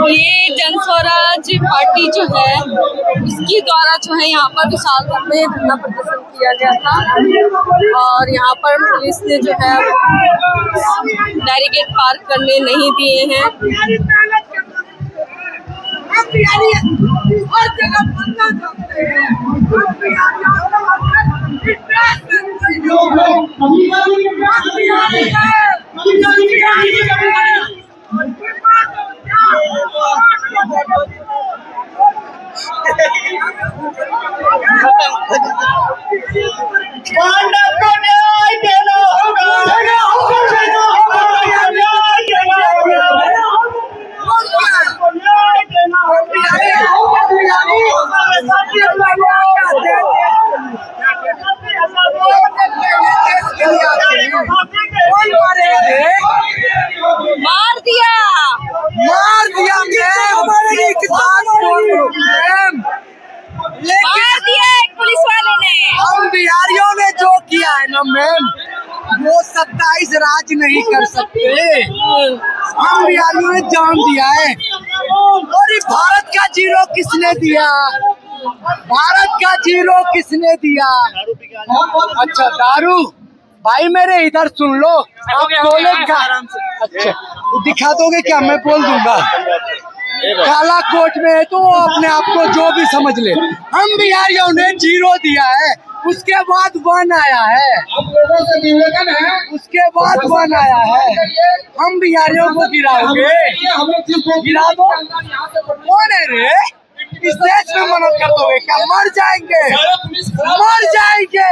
ये जन स्वराज पार्टी जो है उसके द्वारा जो है यहाँ पर विशाल रूप में धरना प्रदर्शन किया गया था और यहाँ पर पुलिस ने जो है बैरिकेड पार करने नहीं दिए हैं। पांडव को न्याय देना होगा। वो 27 राज नहीं कर सकते। हम बिहारियों ने जान दिया है। और ये भारत का जीरो किसने दिया? भारत का जीरो किसने दिया? अच्छा, दारू। भाई मेरे इधर सुन लो, आप बोले क्या? अच्छा, तो दिखा दोगे क्या? मैं बोल दूंगा। काला कोट में है तो वो अपने आप को जो भी समझ ले। हम बिहारियों ने जीरो दिया है, उसके बाद 1 आया है। हम लोगों से निवेदन है, उसके बाद 1 आया है। हम बिहारियों को गिराओगे? गिरा दो। कौन है रे? इस देश में मदद कर दोगे क्या? मर जाएंगे, मर जाएंगे।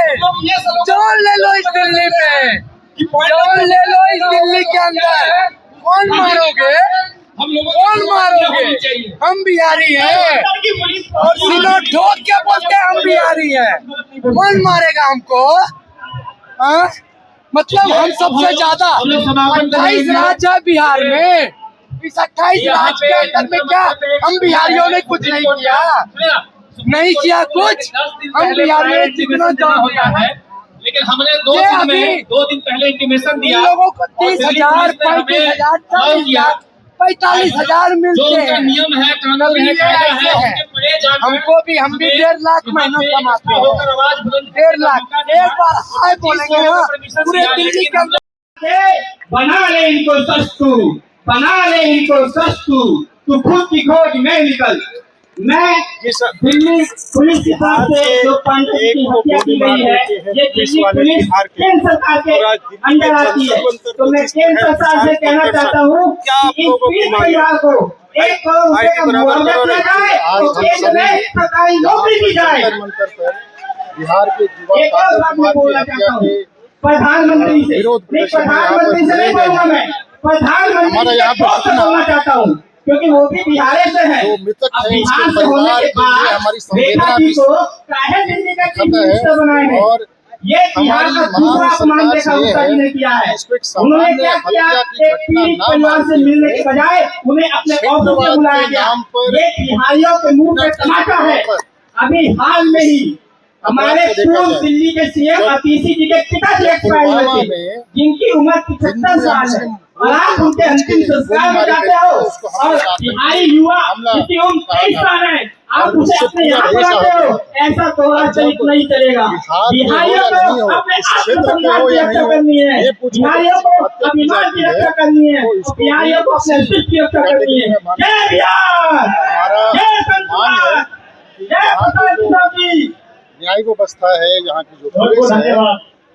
जान ले लो इस दिल्ली में, जान ले लो इस दिल्ली के अंदर। कौन मारोगे? कौन मारोगे? हम बिहारी हैं और सीधो ठोक के बोलते हैं हम बिहारी हैं। कौन मारेगा हमको? हाँ, मतलब हम सबसे ज्यादा 28 राज्य है बिहार में। इस 28 राज्य के अंदर में क्या हम बिहारियों ने कुछ नहीं किया? नहीं किया कुछ। हम बिहारियों ने जितना काम किया है, लेकिन हमने 2 दिन पहले इंटीमेशन दिया लोगों को 30,000, 35,000, 40,000, 45,000 मिलते हैं। नियम है, कानून है, कायदा है। हमको भी, हम भी 1.5 लाख महीना कमाते हैं। 1.5 लाख। एक बार हाय बोलेंगे ना, पूरे दिल्ली के अंदर बना ले इनको सस्तू, बना ले इनको सस्तू, तू खुद की खोज में निकल। मैं दिल्ली पुलिस के साथ से जो पांडव की हत्या की गई है, ये दिल्ली पुलिस केंद्र सरकार के अंडर आती है। तो मैं केंद्र सरकार से कहना चाहता हूँ कि इस पीड़ित परिवार को 1 करोड़ रुपए का मुआवजा दिया जाए और केंद्र में सरकारी नौकरी दी जाए। बिहार के एक और बात मैं बोलना चाहता हूँ प्रधानमंत्री से, प्रधानमंत्री से नहीं बोलूंगा मैं, प्रधानमंत्री से बोलना चाहता हूँ, क्योंकि वो भी बिहार से है। अब बिहार से होने के बाद रेखा जी को काहे दिल्ली का चीफ मिनिस्टर बनाए हैं? ये बिहार का दूसरा अपमान देखा उत्तर जी ने किया है। उन्होंने क्या किया? एक पीड़ित परिवार से मिलने के बजाय उन्हें अपने ऑफिस में बुलाया गया। ये बिहारियों के मुंह पे टमाटर है। अभी हाल में ही हमारे पूर्व दिल्ली के सीएम अतीशी जी के पिताजी एक्सपायर हुए थे, जिनकी उम्र 75 साल है, और आप उनके अंतिम संस्कार में जाते हो और बिहारी युवा जिसकी उम्र 23 साल है, आप उसे अपने यहाँ बुलाते हो। ऐसा तोड़ा चरित नहीं चलेगा। बिहारियों को अपने आत्मसम्मान की रक्षा करनी है, बिहारियों को अभिमान की रक्षा करनी है, बिहारियों को अपने अस्तित्व की रक्षा करनी है। जय बिहार, जय संविधान, जय प्रधानमंत्री। न्याय व्यवस्था है यहाँ की जो पुलिस है,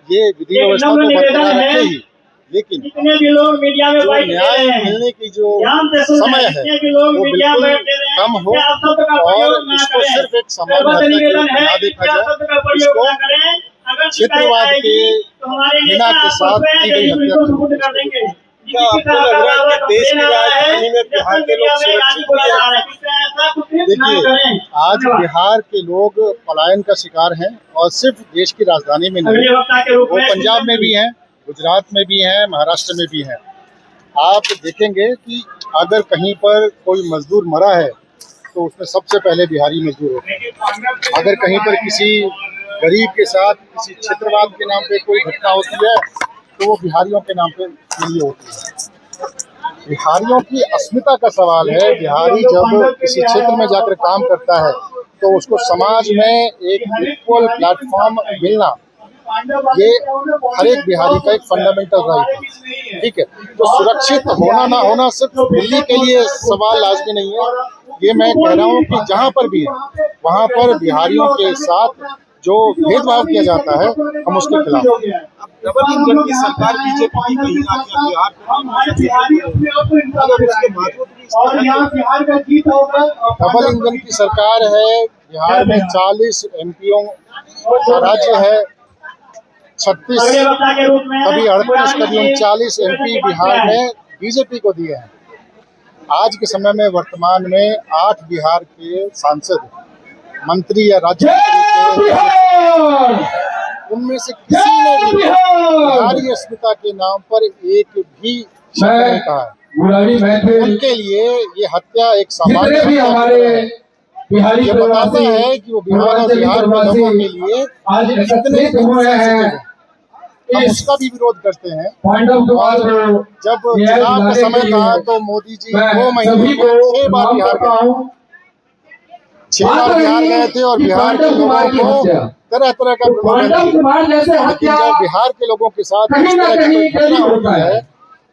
ये विधि व्यवस्था को बरकरार रखेगी, लेकिन जितने भी लोग मीडिया में बैठ न्याय मिलने की जो समय है वो बिल्कुल कम हो और इसको सिर्फ एक सामान्य हत्या ना देखा जाए, इसको क्षेत्रवाद के बिना के साथ की गई हत्या देंगे। क्या आपको लग रहा है कि देश की राजधानी में बिहार के लोग सुरक्षित हैं? देखिए, आज बिहार के लोग पलायन का शिकार हैं और सिर्फ देश की राजधानी में नहीं, वो पंजाब में भी हैं, गुजरात में भी हैं, महाराष्ट्र में भी हैं। आप देखेंगे कि अगर कहीं पर कोई मजदूर मरा है तो उसमें सबसे पहले बिहारी मजदूर होते हैं। अगर कहीं पर किसी गरीब के साथ किसी क्षेत्रवाद के नाम पे कोई घटना होती है तो वो बिहारियों के नाम पे लिए होती है। बिहारियों की अस्मिता का सवाल है। बिहारी जब किसी क्षेत्र में जाकर काम करता है तो उसको समाज में एक इक्वल प्लेटफॉर्म मिलना, ये हर एक बिहारी का एक फंडामेंटल राइट है। ठीक है, तो सुरक्षित होना ना होना सिर्फ दिल्ली के लिए सवाल लाजमी नहीं है। ये मैं कह रहा हूँ कि जहाँ पर भी है वहाँ पर बिहारियों के साथ जो भेदभाव किया जाता है हम उसके खिलाफ। डबल इंजन की सरकार बीजेपी की कहीं ना कहीं डबल इंजन की सरकार है। बिहार में 40 एमपीओ का राज्य है, 36 कभी 38 कभी 39 एमपी बिहार में बीजेपी को दिए हैं। आज के समय में वर्तमान में 8 बिहार के सांसद, मंत्री या राज्य मंत्री के, उनमें से किसी ने भी बिहारी अस्मिता के नाम पर एक भी शब्द नहीं कहा है। उनके लिए ये हत्या एक सामान्य ये बताता है कि वो बिहार और बिहार के लोगों के लिए कितने हम उसका भी विरोध करते हैं। पांडव कुमार को जब चुनाव का समय था तो मोदी जी 2 महीने में 6 बार बिहार गए, 6 बार बिहार गए थे और बिहार के लोगों को तरह तरह का प्रलोभन दिया। लेकिन जब बिहार के लोगों के साथ इस तरह की घटना होती है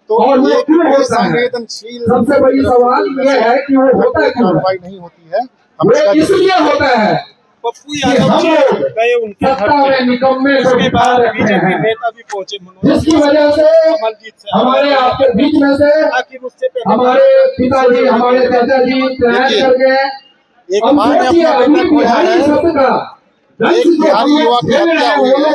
तो एक संवेदनशील सबसे बड़ी सवाल ये है कि वो होता है कार्रवाई नहीं होती है। हम इसलिए होता है पप्पू यादव जी गए उनके घर पे, उसके बाद बीजेपी नेता भी पहुंचे, जिसकी वजह से कमलजीत से हमारे आपके बीच में से आखिर उससे पहले हमारे पिताजी हमारे चाचा जी प्रयास कर गए। एक माँ ने अपना बेटा खोया है, एक बिहारी युवा की हत्या हुई है।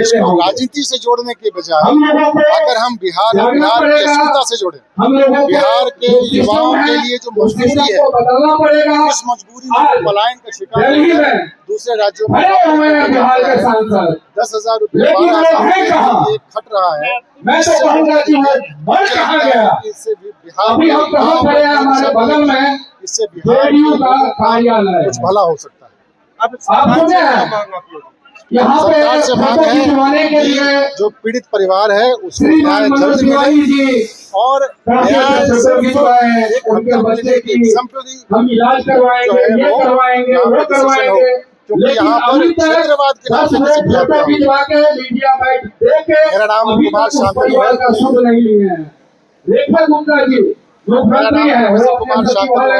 इसको राजनीति से जोड़ने के बजाय अगर हम बिहार और बिहार की अस्मिता से जोड़े, बिहार के युवाओं के लिए जो मजबूरी है, उस मजबूरी में पलायन का शिकार दूसरे राज्यों में 10,000 रुपये 12,000 एक खट रहा है। इससे बिहार इससे बिहार कुछ भला हो सकता है। अब सरकार से मांग है कि जो पीड़ित परिवार है उसको न्याय जल्द मिले और न्याय सिर्फ उनके बच्चे की हम इलाज करवाएंगे, ये करवाएंगे, वो करवाएंगे, क्योंकि यहाँ पर क्षेत्रवाद के नाम से मेरा नाम कुमार शांतनु है। नहीं है रेखा गुप्ता जी मुख्यमंत्री है, वो कुमार शांतनु है, मैं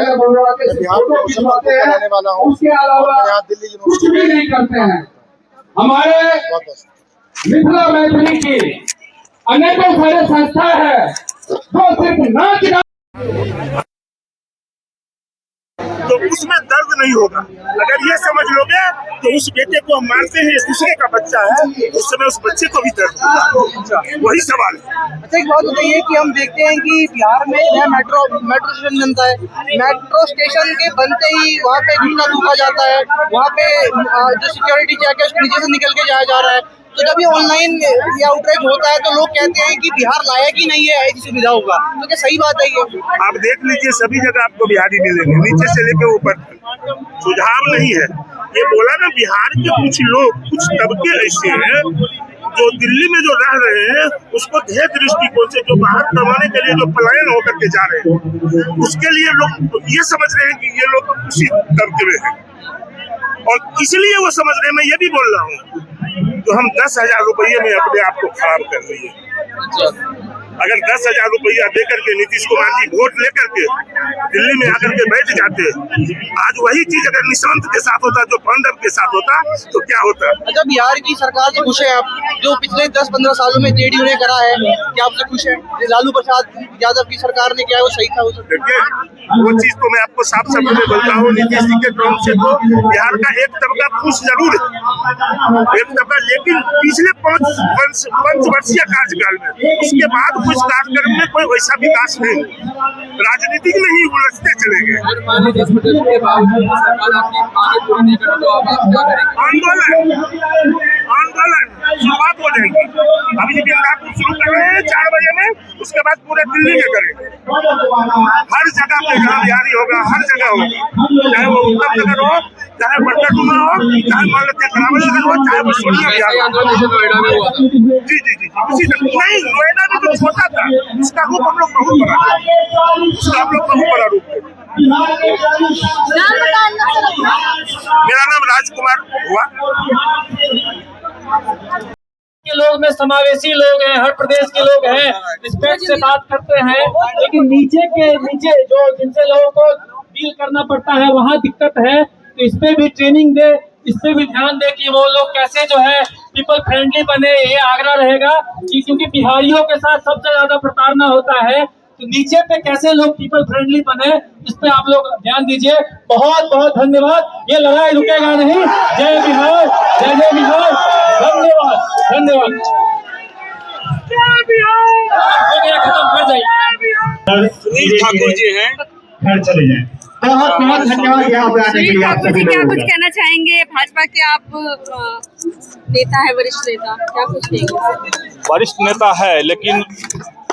बिहार के मुजफ्फरपुर का रहने वाला हूँ। उसके अलावा यहाँ दिल्ली कुछ भी नहीं करते हैं। हमारे मिथिला मैथिली की अनेकों सारे संस्था है जो सिर्फ नाच तो उसमें दर्द नहीं होगा। अगर ये समझ लोगे तो उस बेटे को हम मारते हैं, दूसरे का बच्चा है, उस समय उस बच्चे को भी दर्द होगा। वही सवाल है। अच्छा एक बात बताइए कि हम देखते हैं कि बिहार में नया मेट्रो स्टेशन बनता है, मेट्रो स्टेशन के बनते ही वहाँ पे गुटखा थूका जाता है, वहाँ पे जो सिक्योरिटी चेक है उसके नीचे से निकल के जाया जा रहा है। तो जब ये ऑनलाइन या आउटरीच होता है तो लोग कहते हैं कि बिहार लायक ही नहीं है ऐसी सुविधा होगा, तो क्या सही बात है ये? आप देख लीजिए सभी जगह आपको बिहारी मिलेंगे, नीचे से लेकर ऊपर तक। सुझाव नहीं है ये बोला ना, बिहार के कुछ लोग कुछ तबके ऐसे हैं जो दिल्ली में जो रह रहे हैं उसको ध्येय दृष्टिकोण से जो बाहर कमाने के लिए जो पलायन होकर के जा रहे हैं, उसके लिए लोग ये समझ रहे हैं कि ये लोग उसी तबके में है और इसलिए वो समझ रहे हैं। मैं ये भी बोल रहा हूँ तो हम 10,000 रुपये में अपने आप को खराब कर रही है। अगर 10,000 रुपया देकर के नीतीश कुमार जी वोट लेकर के दिल्ली में आकर के बैठ जाते, आज वही चीज अगर निशांत के साथ होता, जो पांडव के साथ होता, तो क्या होता? अच्छा बिहार की सरकार से खुश है आप, जो पिछले 10-15 सालों में जेडीयू ने करा है, क्या आपसे खुश है? लालू प्रसाद यादव की सरकार ने किया है वो सही था? देखिए वो चीज तो मैं आपको साफ शब्द में बोलता हूँ, नीतीश जी के क्रम से तो बिहार का एक तबका खुश जरूर है, एक तबका, लेकिन पिछले 5 वर्षीय कार्यकाल में उसके बाद कुछ कार्यक्रम में कोई वैसा विकास नहीं, राजनीतिक में ही उलझते चले गए। आंदोलन शुरुआत हो जाएगी। अभी मिदनापुर शुरू कर रहे हैं 4 बजे में, उसके बाद पूरे दिल्ली में करेंगे। हर जगह पे जहाँ बिहारी होगा, हर जगह होगा, चाहे वो उत्तम नगर हो, चाहे बरकतुमा हो, चाहे मान लेते करावल नगर हो, चाहे वो सोनिया बिहार हो। जी जी जी उसी नहीं, नोएडा में तो छोटा था, उसका रूप हम लोग बहुत बड़ा है, उसका हम लोग बहुत बड़ा रूप है। मेरा नाम राजकुमार हुआ। के लोग में समावेशी लोग हैं, हर प्रदेश के लोग हैं, रिस्पेक्ट से बात करते हैं, लेकिन नीचे जो जिनसे लोगों को डील करना पड़ता है वहाँ दिक्कत है। तो इस पे भी ट्रेनिंग दे, इस पे भी ध्यान दे कि वो लोग कैसे जो है पीपल फ्रेंडली बने। ये आग्रह रहेगा कि क्योंकि बिहारियों के साथ सबसे ज्यादा प्रताड़ना होता है, तो नीचे पे कैसे लोग पीपल फ्रेंडली बने, इस पे आप लोग ध्यान दीजिए। बहुत बहुत धन्यवाद, ये लड़ाई रुकेगा नहीं। जय बिहार, जय जय बिहार, धन्यवाद धन्यवाद। हो गया, खत्म, कर जाइए। सुनील ठाकुर जी हैं, घर चले जाए। बहुत बहुत धन्यवाद यहाँ पे आने के लिए। आप सभी क्या कुछ कहना चाहेंगे? भाजपा के आप नेता है, वरिष्ठ नेता, क्या कुछ कहेंगे? वरिष्ठ नेता है, लेकिन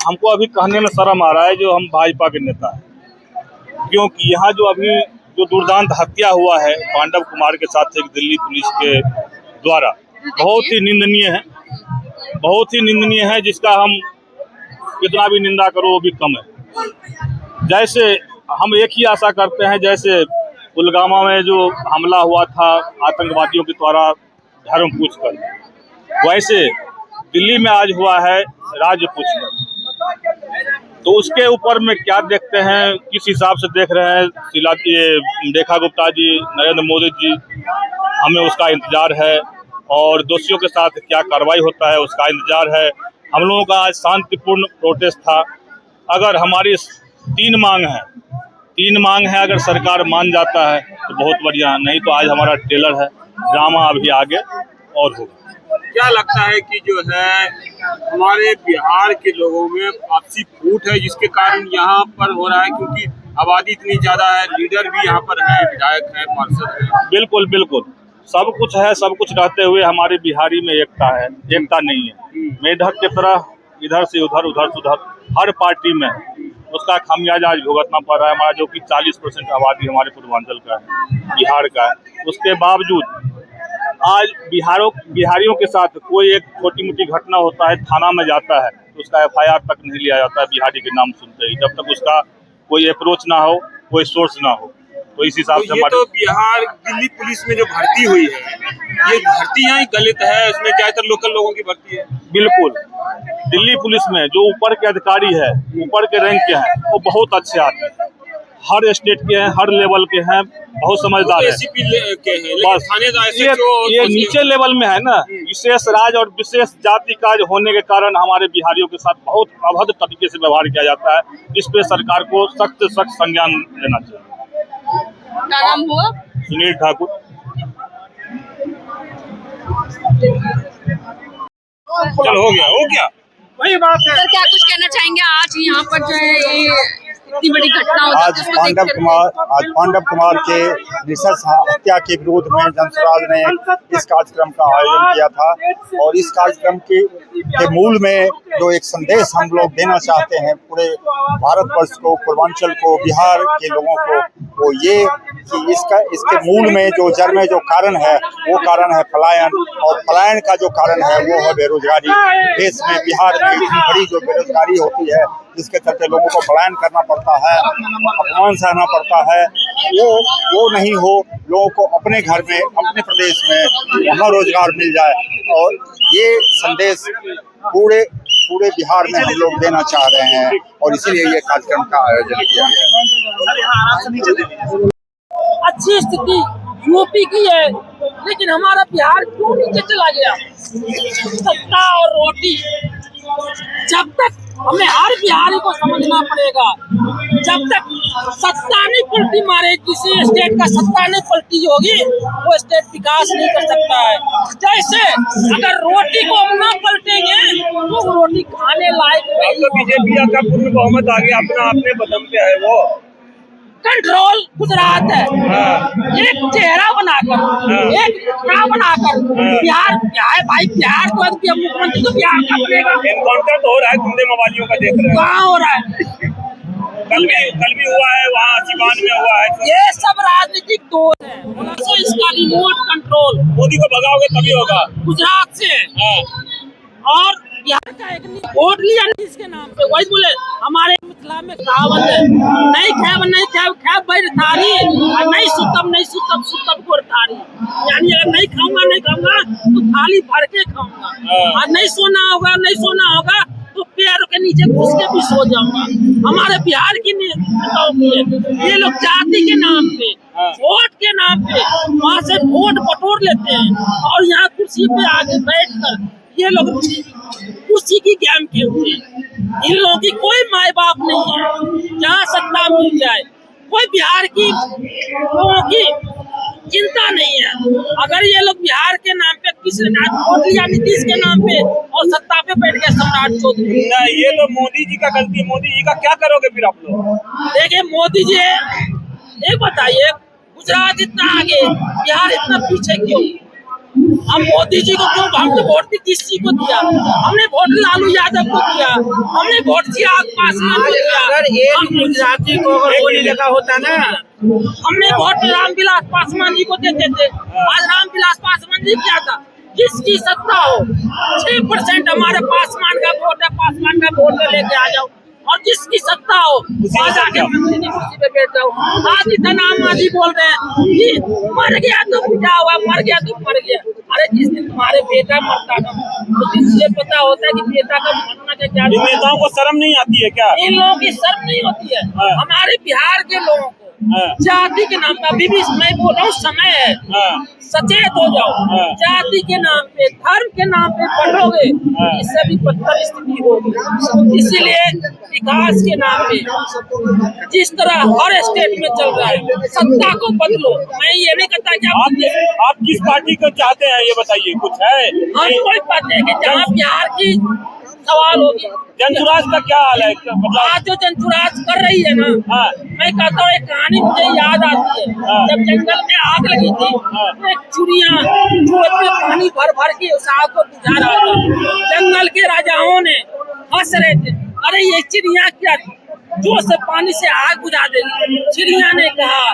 हमको अभी कहने में शर्म आ रहा है जो हम भाजपा के नेता हैं, क्योंकि यहाँ जो अभी जो दुर्दांत हत्या हुआ है पांडव कुमार के साथ एक दिल्ली पुलिस के द्वारा, बहुत ही निंदनीय है। बहुत ही निंदनीय है, जिसका हम कितना भी निंदा करो वो भी कम है। जैसे हम एक ही आशा करते हैं, जैसे पुलवामा में जो हमला हुआ था आतंकवादियों के द्वारा धर्म पूछकर, वैसे दिल्ली में आज हुआ है राज्य पूछकर। तो उसके ऊपर में क्या देखते हैं, किस हिसाब से देख रहे हैं रेखा गुप्ता जी, नरेंद्र मोदी जी, हमें उसका इंतजार है। और दोषियों के साथ क्या कार्रवाई होता है उसका इंतजार है। हम लोगों का आज शांतिपूर्ण प्रोटेस्ट था। अगर हमारी 3 मांग है, अगर सरकार मान जाता है तो बहुत बढ़िया, नहीं तो आज हमारा ट्रेलर है, ड्रामा अभी आगे और होगा। क्या लगता है कि जो है हमारे बिहार के लोगों में आपसी फूट है, जिसके कारण यहाँ पर हो रहा है, क्योंकि आबादी इतनी ज्यादा है, लीडर भी यहाँ पर है, विधायक है, पार्षद है। बिल्कुल बिल्कुल, सब कुछ है, सब कुछ रहते हुए हमारे बिहारी में एकता है, एकता नहीं है। मेढक की तरह इधर से उधर, उधर से उधर, हर पार्टी में उसका खामियाजा आज भुगतना पड़ रहा है। हमारा जो कि 40% आबादी हमारे पूर्वांचल का है, बिहार का है, उसके बावजूद आज बिहारियों के साथ कोई एक छोटी मोटी घटना होता है, थाना में जाता है तो उसका FIR तक नहीं लिया जाता है बिहारी के नाम सुनते ही, जब तक उसका कोई अप्रोच ना हो, कोई सोर्स ना हो। तो इस हिसाब से तो बिहार दिल्ली पुलिस में जो भर्ती हुई है, ये भर्ती यहाँ गलत है, इसमें ज्यादातर लोकल लोगों की भर्ती है। बिल्कुल, दिल्ली पुलिस में जो ऊपर के अधिकारी है, ऊपर के रैंक के हैं, वो बहुत अच्छे आदमी हैं, हर स्टेट के हैं, हर लेवल के हैं, बहुत समझदार है। बस ये नीचे लेवल में है ना, विशेष राज्य और विशेष जाति का होने के कारण हमारे बिहारियों के साथ बहुत अभद्र तरीके से व्यवहार किया जाता है। इस पे सरकार को सख्त से सख्त संज्ञान लेना चाहिए। क्या नाम हुआ? सुनील ठाकुर। चल हो गया वही बात है। सर क्या कुछ कहना चाहेंगे, आज यहाँ पर जो है ये इतनी बड़ी घटना हो आज पांडव कुमार के नृशंस हत्या के विरोध में जनसुराज ने इस कार्यक्रम का आयोजन किया था। और इस कार्यक्रम के मूल में जो एक संदेश हम लोग देना चाहते हैं पूरे भारतवर्ष को, पूर्वांचल को, बिहार के लोगों को, वो ये कि इसके मूल में जो जड़ में जो कारण है, वो कारण है पलायन। और पलायन का जो कारण है वो है बेरोजगारी। देश में बिहार में इतनी बड़ी जो बेरोजगारी होती है, जिसके चलते लोगों को पलायन करना पड़ता है, अपमान सहना पड़ता है, वो नहीं हो, लोगों को अपने घर में, अपने प्रदेश में वहाँ रोजगार मिल जाए। और ये संदेश पूरे बिहार में हम लोग देना चाह रहे हैं, और इसीलिए ये कार्यक्रम का आयोजन किया गया है। अच्छी स्थिति यूपी की है, लेकिन हमारा बिहार क्यों नीचे चला गया? सत्ता और रोटी, जब तक हमें हर बिहारी को समझना पड़ेगा, जब तक सत्ता नहीं पलटी मारे, किसी स्टेट का सत्ता नहीं पलटी होगी, वो स्टेट विकास नहीं कर सकता है। जैसे अगर रोटी को हम ना पलटेंगे तो रोटी खाने लायक नहीं। तो बीजेपी का पूर्ण बहुमत आ गया, अपने बदम पे है, वो कंट्रोल गुजरात है। एक चेहरा बनाकर, एक मुखड़ा बनाकर बिहार भाई, बिहार तो मुख्यमंत्री तो बिहार का बनेगा। एनकाउंटर तो हो रहा है, गुंडे मवालियों का देख रहे हैं, कहाँ हो रहा है? कल भी हुआ है, वहाँ सिवान में हुआ है। ये सब राजनीतिक दोष है, तो इसका रिमोट कंट्रोल मोदी को भगाओगे तभी होगा। गुजरात से और बिहार का एक वोट लिया इसके नाम पे। वही बोले हमारे मिथिला में कहावत है, नहीं खाए बैठ थारी, और नहीं सुतम गोर थारी। यानी अगर नहीं खाऊंगा तो थाली भर के खाऊंगा, और नहीं सोना होगा तो पैरों के नीचे घुस के भी सो जाऊंगा। हमारे बिहार की ये लोग जाति के नाम पे, वोट के नाम पे वहाँ से वोट बटोर लेते हैं, और यहाँ कुर्सी पे आगे बैठ कर ये लोग उसी की गेम खेलते हैं। इन लोगों की कोई माए बाप नहीं है, जहाँ सत्ता मिल जाए, कोई बिहार की लोगों की चिंता नहीं है। अगर ये लोग बिहार के नाम पे किसी ने वोट लिया नीतीश के नाम पे और सत्ता पे बैठ गए सम्राट चौधरी, ये तो मोदी जी का गलती है। मोदी जी का क्या करोगे फिर आप लोग? देखिए मोदी जी, एक बताइए, गुजरात इतना आगे, बिहार इतना पीछे क्यों? हम मोदी जी को क्यों? हम तो वोट किसी को दिया? हमने वोट लालू यादव को दिया, हमने वोट पासवान को दिया। अगर एक गुजराती को अगर गोली लगा होता ना, हमने वोट रामविलास पासवान जी को देते थे। आज रामविलास पासवान जी क्या था? जिसकी सत्ता हो, 6% हमारे पासवान का वोट है, पासवान का वोट लेके आ जाओ, और जिसकी सत्ता हो आज आके मंत्री की कुर्सी पे बैठ जाओ। आज इतना नाम आदि बोल रहे हैं कि मर गया तो क्या हुआ, मर गया तो मर गया। अरे जिस दिन तुम्हारे बेटा मरता था उस दिन ये पता होता है कि बेटा का मरना का क्या। नेताओं को शर्म नहीं आती है क्या? इन लोगों की शर्म नहीं होती है। हमारे बिहार के लोगों को जाति के नाम पे, अभी भी मैं बोल रहा हूँ, समय है, सचेत हो जाओ। जाति के नाम पे, धर्म के नाम पे पढ़ोगे, इससे भी बदतर स्थिति होगी। इसीलिए विकास के नाम पे जिस तरह हर स्टेट में चल रहा है, सत्ता को बदलो। मैं ये नहीं कहता कि आप किस पार्टी को चाहते हैं, ये बताइए, कुछ है? हम कोई पाते हैं कि जहाँ बिहार की सवाल होगी। जनसुराज का क्या हाल है? मतलब आज जो जनसुराज कर रही है ना, मैं कहता हूँ एक कहानी मुझे याद आती है। जब जंगल में आग लगी थी, एक चिड़िया जोत में पानी भर भर के उस आग को बुझा रहा था। जंगल के राजाओं ने हंस रहे थे, अरे ये चिड़िया क्या जो से पानी से आग बुझा देगी। चिड़िया ने कहा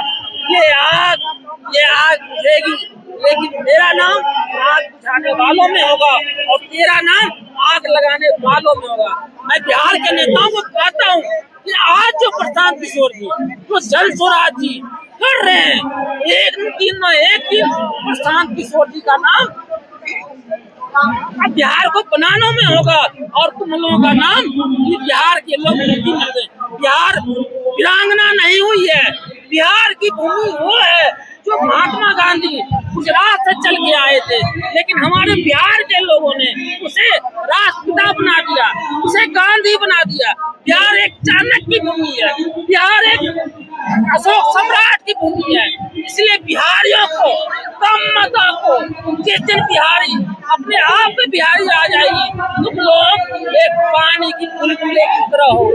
ये आग बुझेगी, लेकिन मेरा नाम आग बुझाने वालों में होगा और तेरा नाम आग लगाने वालों में होगा। मैं बिहार के नेताओं को कहता हूँ कि आज जो प्रशांत किशोर जी, जो जनसुराज जी कर रहे हैं, एक दिन प्रशांत किशोर जी का नाम बिहार को बनाने में होगा और तुम लोगों का नाम बिहार के लोग बिहार वीरांगना नहीं हुई है। बिहार की भूमि वो है जो महात्मा गांधी गुजरात से चल के आए थे, लेकिन हमारे बिहार के लोगों ने उसे राष्ट्रपिता बना दिया, उसे गांधी बना दिया। बिहार एक चाणक्य की भूमि है, बिहार एक अशोक सम्राट की भूमि है। इसलिए बिहारियों को, कम मतों को, जिस दिन बिहारी अपने आप में बिहारी आ जाएगी, तुम लोग एक पानी की बुलबुले की तरह हो,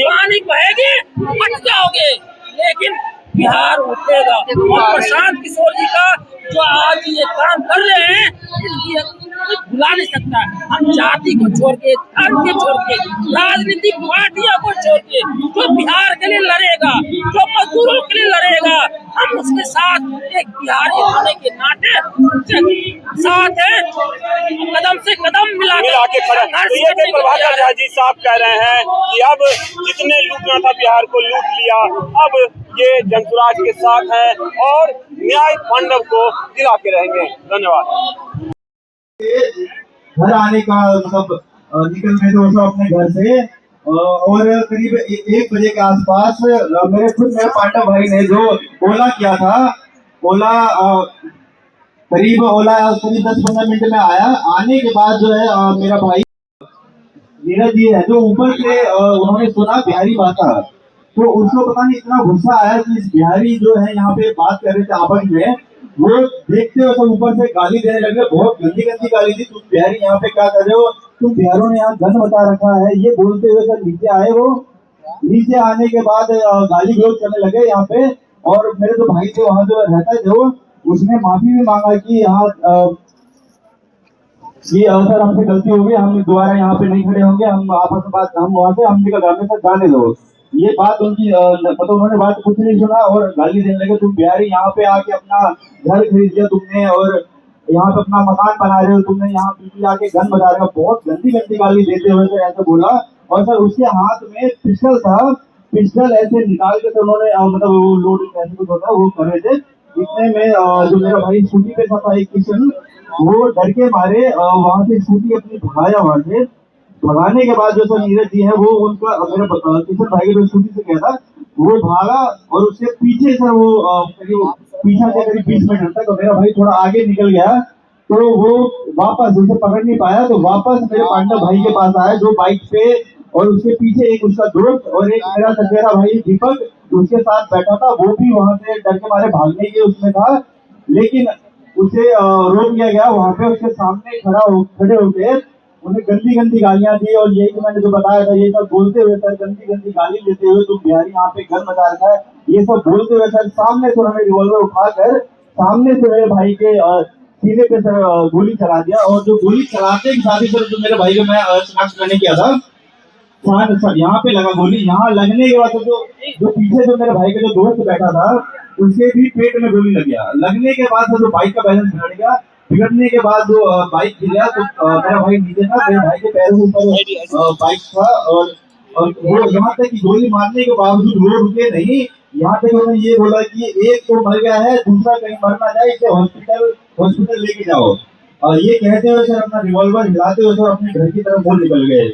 पानी बहेगी हट जाओगे, लेकिन बिहार उठेगा। और प्रशांत किशोर जी का जो आज ये काम कर रहे हैं, भुला नहीं सकता। हम जाति को छोड़ के, धर्म के छोड़ के, राजनीतिक पार्टियों को छोड़ के, जो बिहार के लिए लड़ेगा, जो मजदूरों के लिए लड़ेगा, हम उसके साथ एक बिहारी होने के नाते साथ है, कदम से कदम मिला के खड़ा। प्रभाकर झा जी साहब कह रहे हैं कि अब जितने लूटना था बिहार को लूट लिया, अब ये जनसुराज के साथ है और न्याय पांडव को दिला के रहेंगे। धन्यवाद। घर आने का मतलब निकल रहे थे सब अपने घर से, और करीब 1 बजे के आसपास मेरे पांडव भाई ने जो ओला किया था, ओला करीब 10-15 मिनट में आया। आने के बाद जो है मेरा भाई नीरज जी है, जो ऊपर से उन्होंने सुना बिहारी भाषा, तो उसको पता नहीं इतना गुस्सा आया कि इस बिहारी जो है यहाँ पे बात कर रहे थे आपस में, वो देखते हो तो ऊपर से गाली देने लगे, बहुत गंदी गाली दी। तुम बिहारी यहाँ पे क्या कर रहे हो, तुम बिहारों ने यहाँ गन बता रखा है, ये बोलते हुए सर नीचे आए। वो नीचे आने के बाद गाली गलौज करने लगे यहाँ पे, और मेरे जो भाई थे वहाँ जो रहता है, जो उसने माफी भी मांगा कि यहाँ सर हमसे गलती हो गई, हम दोबारा यहाँ पे नहीं खड़े होंगे, हम आपस में बात, हम वहाँ से हम निकल जाने तक जाने दो। ये बात उनकी मतलब उन्होंने बात कुछ नहीं सुना और गाली देने लगे, तुम बिहारी यहाँ पे आके अपना घर खरीद लिया तुमने, और यहाँ पे अपना मकान बना रहे हो तुमने, यहाँ पीछे आके गन बजा रहे हो। बहुत गंदी गाली देते हुए सर ऐसे बोला। और सर उसके हाथ में पिस्टल था, पिस्टल ऐसे निकाल के उन्होंने मतलब वो लोडिंग ऐसे कुछ होता है वो कर रहे थे। इतने में जो मेरा भाई स्कूटी पे था एक किशन, वो डर के मारे वहां से स्कूटी अपनी भगाया। वहां से भगाने के बाद जो सर नीरज जी है, वो उनका मेरे किशन भाई के जो स्कूटी से गया था, वो भागा और उसके पीछे सर वो पीछा से करीब 20 मिनट तक मेरा भाई थोड़ा आगे निकल गया, तो वो वापस उसे पकड़ नहीं पाया, तो वापस मेरे पांडव भाई के पास आया जो बाइक पे, और उसके पीछे एक उसका दोस्त और एक मेरा सचेरा भाई दीपक उसके साथ बैठा था। वो भी वहां से डर के मारे भागने के उसमें था, लेकिन उसे रोक लिया गया। वहां पे उसके सामने खड़े होकर उन्हें गंदी गालियां दी, और यही मैंने जो बताया था, ये सब बोलते हुए सर गंदी गाली देते हुए, तुम बिहारी यहाँ पे घर बजा रखा है, ये सब बोलते हुए सर सामने से उन्होंने रिवॉल्वर उठाकर सामने से मेरे भाई के सीने पे सर गोली चला दिया। और जो गोली चलाते के साथ ही सर जो मेरे भाई को मैं शनाख्त करने किया था, सर यहाँ पे लगा गोली। यहाँ लगने के बाद जो पीछे जो मेरे भाई का जो दोस्त बैठा था, उसके भी पेट में गोली लग गया। लगने के बाद जो बाइक का बैलेंस बिगड़ गया, बिगड़ने के बाद वो बाइक गिरा तो मेरा भाई नीचे था, मेरे भाई के पैरों के ऊपर बाइक था और वो यहाँ तक कि गोली मारने के बावजूद वो रुके नहीं। यहाँ तक उन्होंने ये बोला कि एक तो मर गया है, दूसरा कहीं मर ना जाए, इसे हॉस्पिटल लेके जाओ। और ये कहते हुए सर अपना रिवॉल्वर हिलाते हुए सर अपने घर की तरफ वो निकल गए।